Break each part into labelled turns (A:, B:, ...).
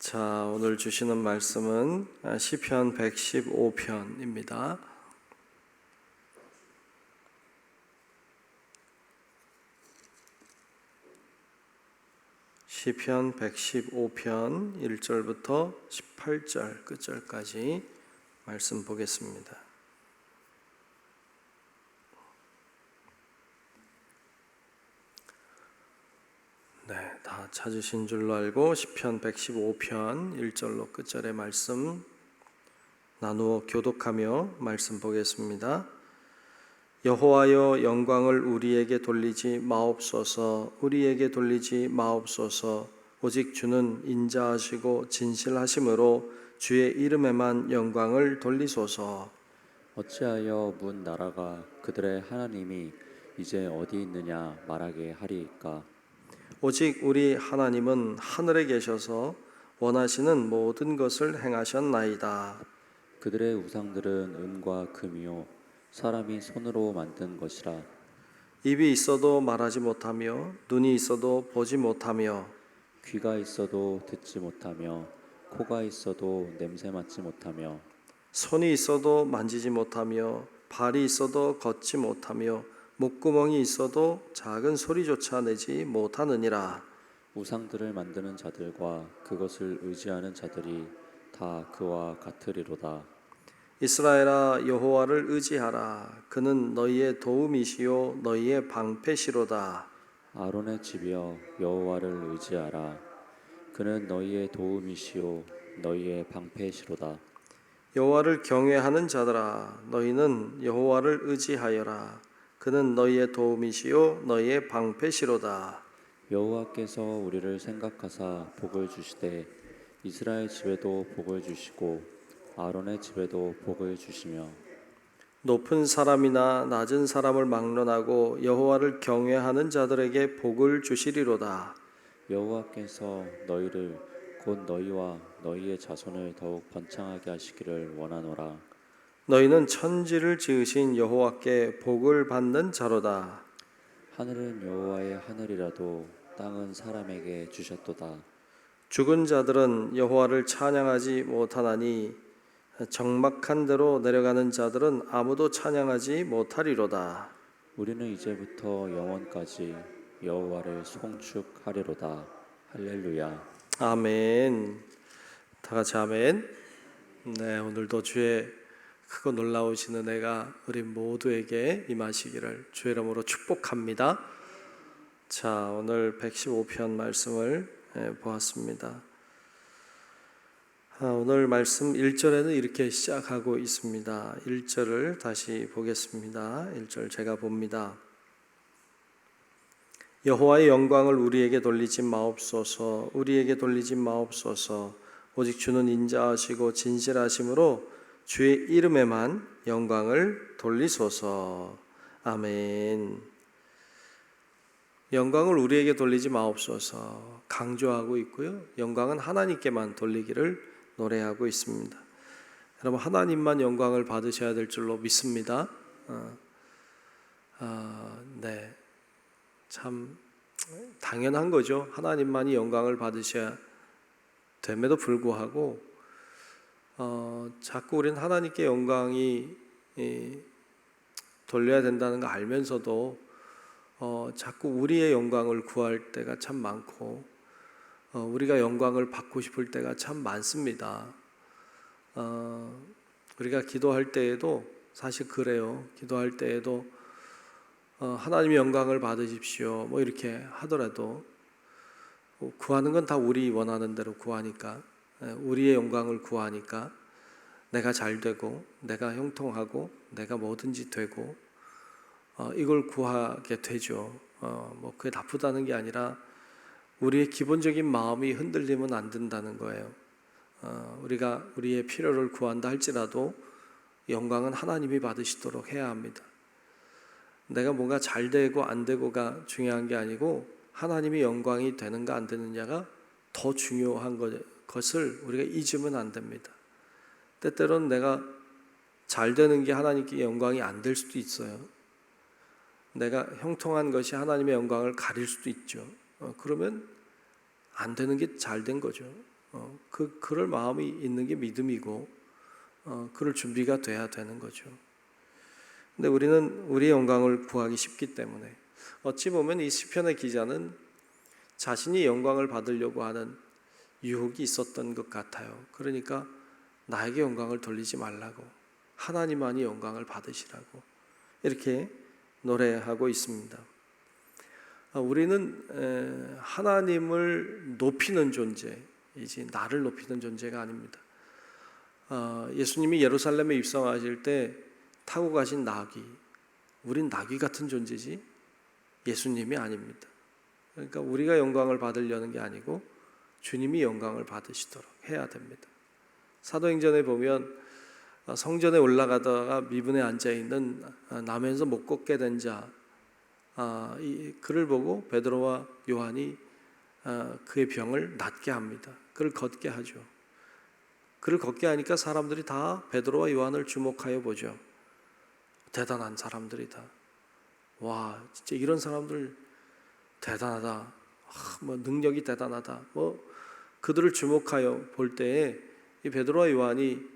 A: 자, 오늘 주시는 말씀은 시편 115편입니다. 시편 115편 1절부터 18절 끝절까지 말씀 보겠습니다. 네, 다 찾으신 줄로 알고 시편 115편 1절로 끝절의 말씀 나누어 교독하며 말씀 보겠습니다. 여호와여, 영광을 우리에게 돌리지 마옵소서. 우리에게 돌리지 마옵소서. 오직 주는 인자하시고 진실하심으로 주의 이름에만 영광을 돌리소서.
B: 어찌하여 문 나라가 그들의 하나님이 이제 어디 있느냐 말하게 하리이까.
A: 오직 우리 하나님은 하늘에 계셔서 원하시는 모든 것을 행하셨나이다.
B: 그들의 우상들은 은과 금이요 사람이 손으로 만든 것이라.
A: 입이 있어도 말하지 못하며 눈이 있어도 보지 못하며
B: 귀가 있어도 듣지 못하며 코가 있어도 냄새 맡지 못하며
A: 손이 있어도 만지지 못하며 발이 있어도 걷지 못하며 목구멍이 있어도 작은 소리조차 내지 못하느니라.
B: 우상들을 만드는 자들과 그것을 의지하는 자들이 다 그와 같으리로다.
A: 이스라엘아, 여호와를 의지하라. 그는 너희의 도움이시요 너희의 방패시로다.
B: 아론의 집이여, 여호와를 의지하라. 그는 너희의 도움이시요 너희의 방패시로다.
A: 여호와를 경외하는 자들아, 너희는 여호와를 의지하여라. 그는 너희의 도움이시요 너희의 방패시로다.
B: 여호와께서 우리를 생각하사 복을 주시되 이스라엘 집에도 복을 주시고 아론의 집에도 복을 주시며
A: 높은 사람이나 낮은 사람을 막론하고 여호와를 경외하는 자들에게 복을 주시리로다.
B: 여호와께서 너희를 곧 너희와 너희의 자손을 더욱 번창하게 하시기를 원하노라.
A: 너희는 천지를 지으신 여호와께 복을 받는 자로다.
B: 하늘은 여호와의 하늘이라도 땅은 사람에게 주셨도다.
A: 죽은 자들은 여호와를 찬양하지 못하나니 적막한 데로 내려가는 자들은 아무도 찬양하지 못하리로다.
B: 우리는 이제부터 영원까지 여호와를 송축하리로다. 할렐루야.
A: 아멘. 다 같이 아멘. 네, 오늘도 주의 크고 놀라우신 은혜가 우리 모두에게 임하시기를 주의 이름으로 축복합니다. 자, 오늘 115편 말씀을 보았습니다. 오늘 말씀 1절에는 이렇게 시작하고 있습니다. 1절을 다시 보겠습니다. 1절 제가 봅니다. 여호와의 영광을 우리에게 돌리지 마옵소서. 우리에게 돌리지 마옵소서. 오직 주는 인자하시고 진실하심으로 주의 이름에만 영광을 돌리소서. 아멘. 영광을 우리에게 돌리지 마옵소서 강조하고 있고요. 영광은 하나님께만 돌리기를 노래하고 있습니다. 여러분, 하나님만 영광을 받으셔야 될 줄로 믿습니다. 네, 참 당연한 거죠. 하나님만이 영광을 받으셔야 됨에도 불구하고 자꾸 우리는 하나님께 영광이 돌려야 된다는 거 알면서도 자꾸 우리의 영광을 구할 때가 참 많고 우리가 영광을 받고 싶을 때가 참 많습니다. 우리가 기도할 때에도 사실 그래요. 기도할 때에도 하나님의 영광을 받으십시오 뭐 이렇게 하더라도 구하는 건 다 우리 원하는 대로 구하니까, 우리의 영광을 구하니까 내가 잘 되고 내가 형통하고 내가 뭐든지 되고 이걸 구하게 되죠. 뭐 그게 나쁘다는 게 아니라 우리의 기본적인 마음이 흔들리면 안 된다는 거예요. 우리가 우리의 필요를 구한다 할지라도 영광은 하나님이 받으시도록 해야 합니다. 내가 뭔가 잘 되고 안 되고가 중요한 게 아니고 하나님이 영광이 되는가 안 되느냐가 더 중요한 것을 우리가 잊으면 안 됩니다. 때때로는 내가 잘 되는 게 하나님께 영광이 안 될 수도 있어요. 내가 형통한 것이 하나님의 영광을 가릴 수도 있죠. 그러면 안 되는 게 잘 된 거죠. 그럴 마음이 있는 게 믿음이고 그럴 준비가 돼야 되는 거죠. 근데 우리는 우리의 영광을 구하기 쉽기 때문에 어찌 보면 이 시편의 기자는 자신이 영광을 받으려고 하는 유혹이 있었던 것 같아요. 그러니까 나에게 영광을 돌리지 말라고, 하나님만이 영광을 받으시라고 이렇게 노래하고 있습니다. 우리는 하나님을 높이는 존재이지 나를 높이는 존재가 아닙니다. 예수님이 예루살렘에 입성하실 때 타고 가신 나귀, 우린 나귀 같은 존재지 예수님이 아닙니다. 그러니까 우리가 영광을 받으려는 게 아니고 주님이 영광을 받으시도록 해야 됩니다. 사도행전에 보면 성전에 올라가다가 미분에 앉아있는 나면서 못 걷게 된 자, 그를 보고 베드로와 요한이 그의 병을 낫게 합니다. 그를 걷게 하죠. 그를 걷게 하니까 사람들이 다 베드로와 요한을 주목하여 보죠. 대단한 사람들이다. 와, 진짜 이런 사람들 대단하다. 뭐 능력이 대단하다. 뭐 그들을 주목하여 볼 때에 이 베드로와 요한이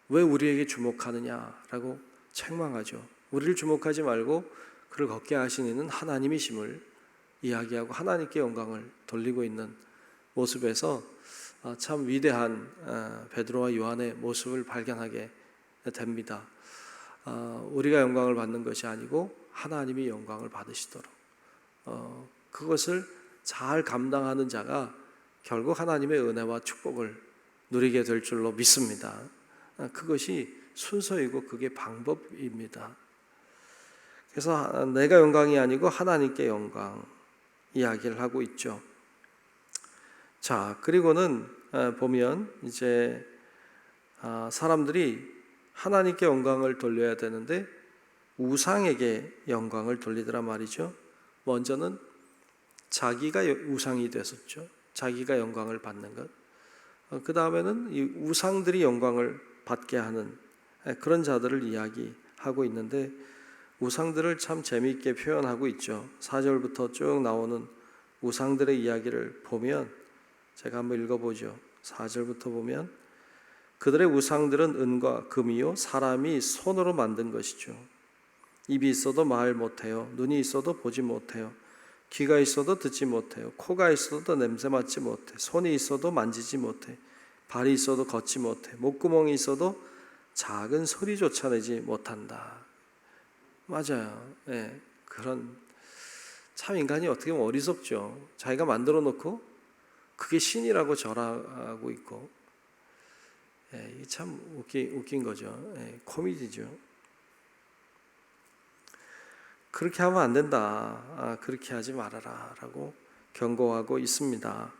A: 왜 우리에게 주목하느냐라고 책망하죠. 우리를 주목하지 말고 그를 걷게 하신 이는 하나님이심을 이야기하고 하나님께 영광을 돌리고 있는 모습에서 참 위대한 베드로와 요한의 모습을 발견하게 됩니다. 우리가 영광을 받는 것이 아니고 하나님이 영광을 받으시도록 그것을 잘 감당하는 자가 결국 하나님의 은혜와 축복을 누리게 될 줄로 믿습니다. 그것이 순서이고 그게 방법입니다. 그래서 내가 영광이 아니고 하나님께 영광 이야기를 하고 있죠. 자, 그리고는 보면 이제 사람들이 하나님께 영광을 돌려야 되는데 우상에게 영광을 돌리더란 말이죠. 먼저는 자기가 우상이 됐었죠. 자기가 영광을 받는 것. 그 다음에는 이 우상들이 영광을 받게 하는 그런 자들을 이야기하고 있는데 우상들을 참 재미있게 표현하고 있죠. 4절부터 쭉 나오는 우상들의 이야기를 보면 제가 한번 읽어보죠. 4절부터 보면 그들의 우상들은 은과 금이요 사람이 손으로 만든 것이죠. 입이 있어도 말 못해요. 눈이 있어도 보지 못해요. 귀가 있어도 듣지 못해요. 코가 있어도 냄새 맡지 못해. 손이 있어도 만지지 못해. 발이 있어도 걷지 못해. 목구멍이 있어도 작은 소리조차 내지 못한다. 맞아요. 네, 그런 참 인간이 어떻게 보면 어리석죠. 자기가 만들어 놓고 그게 신이라고 절하고 있고, 이게 참 웃긴 거죠. 코미디죠. 그렇게 하면 안 된다. 그렇게 하지 말아라 라고 경고하고 있습니다.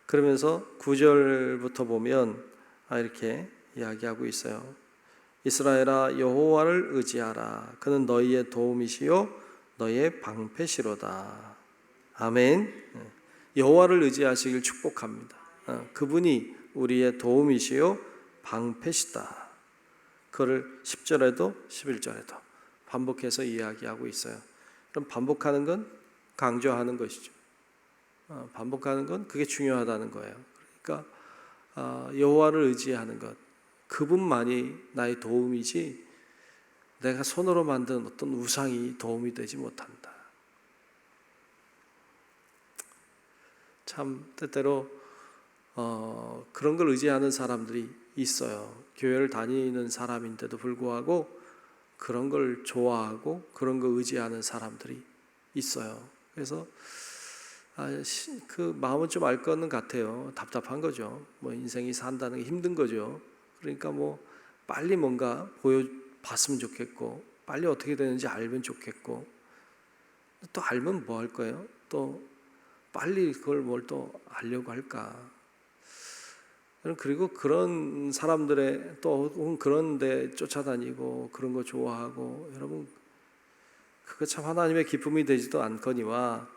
A: 그러면서 9절부터 보면 이렇게 이야기하고 있어요. 이스라엘아 여호와를 의지하라. 그는 너희의 도움이시요 너희의 방패시로다. 아멘. 여호와를 의지하시길 축복합니다. 그분이 우리의 도움이시요 방패시다. 그를 10절에도 11절에도 반복해서 이야기하고 있어요. 그럼 반복하는 건 강조하는 것이죠. 반복하는 건 그게 중요하다는 거예요. 그러니까 여호와를 의지하는 것, 그분만이 나의 도움이지 내가 손으로 만든 어떤 우상이 도움이 되지 못한다. 참 때때로 그런 걸 의지하는 사람들이 있어요. 교회를 다니는 사람인데도 불구하고 그런 걸 좋아하고 그런 걸 의지하는 사람들이 있어요. 그래서 그 마음은 좀 알 거는 같아요. 답답한 거죠. 뭐 인생이 산다는 게 힘든 거죠. 그러니까 뭐 빨리 뭔가 보여봤으면 좋겠고 빨리 어떻게 되는지 알면 좋겠고 또 알면 뭐 할 거예요? 또 빨리 그걸 뭘 또 알려고 할까? 그리고 그런 사람들의 또 그런 데 쫓아다니고 그런 거 좋아하고 여러분 그거 참 하나님의 기쁨이 되지도 않거니와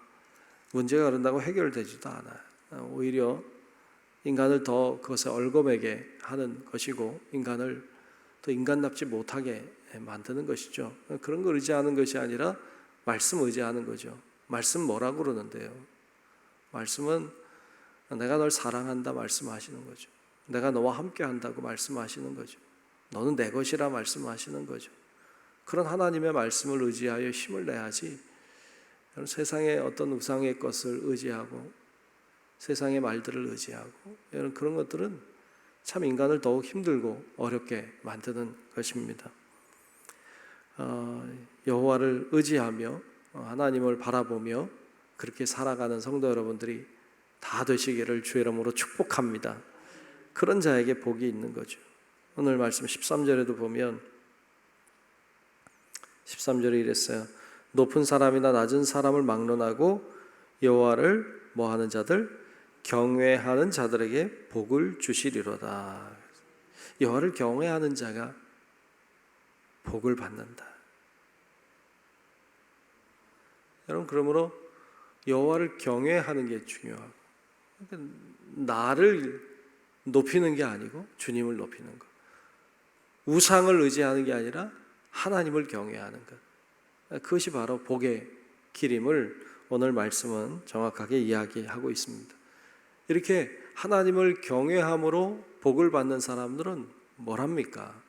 A: 문제가 그런다고 해결되지도 않아요. 오히려 인간을 더 그것에 얽어매게 하는 것이고 인간을 또 인간답지 못하게 만드는 것이죠. 그런 걸 의지하는 것이 아니라 말씀 의지하는 거죠. 말씀 뭐라고 그러는데요? 말씀은 내가 널 사랑한다 말씀하시는 거죠. 내가 너와 함께 한다고 말씀하시는 거죠. 너는 내 것이라 말씀하시는 거죠. 그런 하나님의 말씀을 의지하여 힘을 내야지 세상의 어떤 우상의 것을 의지하고 세상의 말들을 의지하고 그런 것들은 참 인간을 더욱 힘들고 어렵게 만드는 것입니다. 여호와를 의지하며 하나님을 바라보며 그렇게 살아가는 성도 여러분들이 다 되시기를 주의 이름으로 축복합니다. 그런 자에게 복이 있는 거죠. 오늘 말씀 13절에도 보면 13절에 이랬어요. 높은 사람이나 낮은 사람을 막론하고 여호와를 뭐하는 자들? 경외하는 자들에게 복을 주시리로다. 여호와를 경외하는 자가 복을 받는다. 여러분, 그러므로 여호와를 경외하는 게 중요하고, 그러니까 나를 높이는 게 아니고 주님을 높이는 것, 우상을 의지하는 게 아니라 하나님을 경외하는 것, 그것이 바로 복의 길임을 오늘 말씀은 정확하게 이야기하고 있습니다. 이렇게 하나님을 경외함으로 복을 받는 사람들은 뭐랍니까?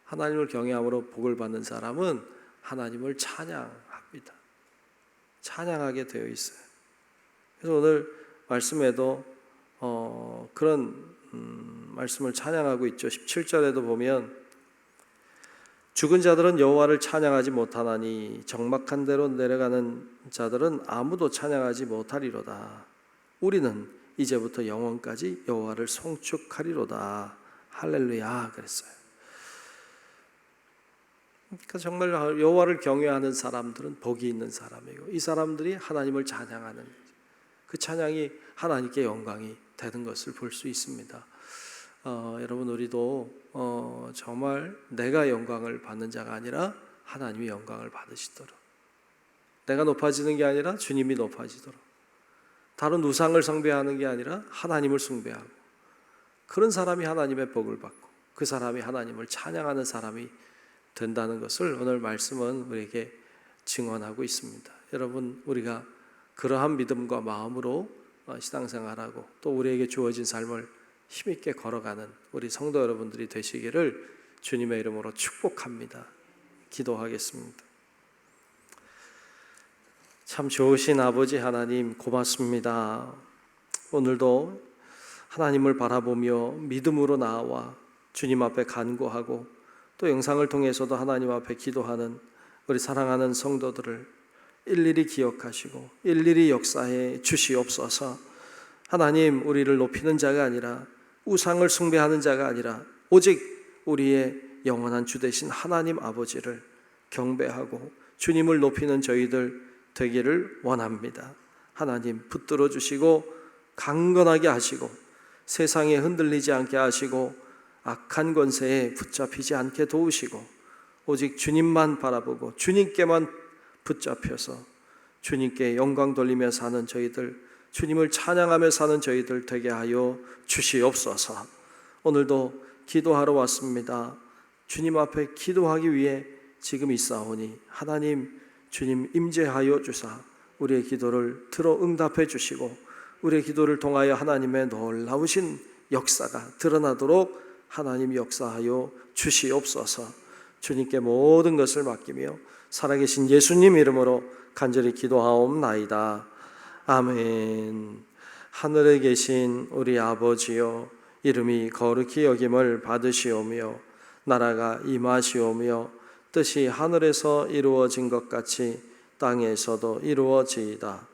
A: 하나님을 경외함으로 복을 받는 사람은 하나님을 찬양합니다. 찬양하게 되어 있어요. 그래서 오늘 말씀에도 그런 말씀을 찬양하고 있죠. 17절에도 보면 죽은 자들은 여호와를 찬양하지 못하나니 적막한 데로 내려가는 자들은 아무도 찬양하지 못하리로다. 우리는 이제부터 영원까지 여호와를 송축하리로다. 할렐루야 그랬어요. 그러니까 정말 여호와를 경외하는 사람들은 복이 있는 사람이고, 이 사람들이 하나님을 찬양하는 그 찬양이 하나님께 영광이 되는 것을 볼 수 있습니다. 여러분, 우리도 정말 내가 영광을 받는 자가 아니라 하나님이 영광을 받으시도록, 내가 높아지는 게 아니라 주님이 높아지도록, 다른 우상을 숭배하는 게 아니라 하나님을 숭배하고, 그런 사람이 하나님의 복을 받고 그 사람이 하나님을 찬양하는 사람이 된다는 것을 오늘 말씀은 우리에게 증언하고 있습니다. 여러분, 우리가 그러한 믿음과 마음으로 신앙생활하고 또 우리에게 주어진 삶을 힘있게 걸어가는 우리 성도 여러분들이 되시기를 주님의 이름으로 축복합니다. 기도하겠습니다. 참 좋으신 아버지 하나님, 고맙습니다. 오늘도 하나님을 바라보며 믿음으로 나와 주님 앞에 간구하고 또 영상을 통해서도 하나님 앞에 기도하는 우리 사랑하는 성도들을 일일이 기억하시고 일일이 역사해 주시옵소서. 하나님, 우리를 높이는 자가 아니라 우상을 숭배하는 자가 아니라 오직 우리의 영원한 주 되신 하나님 아버지를 경배하고 주님을 높이는 저희들 되기를 원합니다. 하나님, 붙들어 주시고 강건하게 하시고 세상에 흔들리지 않게 하시고 악한 권세에 붙잡히지 않게 도우시고 오직 주님만 바라보고 주님께만 붙잡혀서 주님께 영광 돌리며 사는 저희들, 주님을 찬양하며 사는 저희들 되게 하여 주시옵소서. 오늘도 기도하러 왔습니다. 주님 앞에 기도하기 위해 지금 있사오니 하나님, 주님 임재하여 주사 우리의 기도를 들어 응답해 주시고 우리의 기도를 통하여 하나님의 놀라우신 역사가 드러나도록 하나님 역사하여 주시옵소서. 주님께 모든 것을 맡기며 살아계신 예수님 이름으로 간절히 기도하옵나이다. 아멘. 하늘에 계신 우리 아버지여, 이름이 거룩히 여김을 받으시오며 나라가 임하시오며 뜻이 하늘에서 이루어진 것 같이 땅에서도 이루어지이다.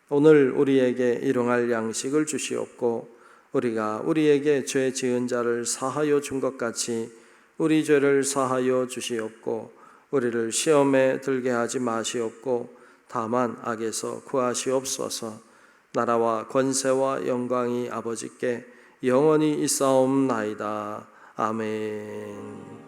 A: 오늘 우리에게 일용할 양식을 주시옵고 우리가 우리에게 죄 지은 자를 사하여 준 것 같이 우리 죄를 사하여 주시옵고 우리를 시험에 들게 하지 마시옵고 다만 악에서 구하시옵소서. 나라와 권세와 영광이 아버지께 영원히 있사옵나이다. 아멘.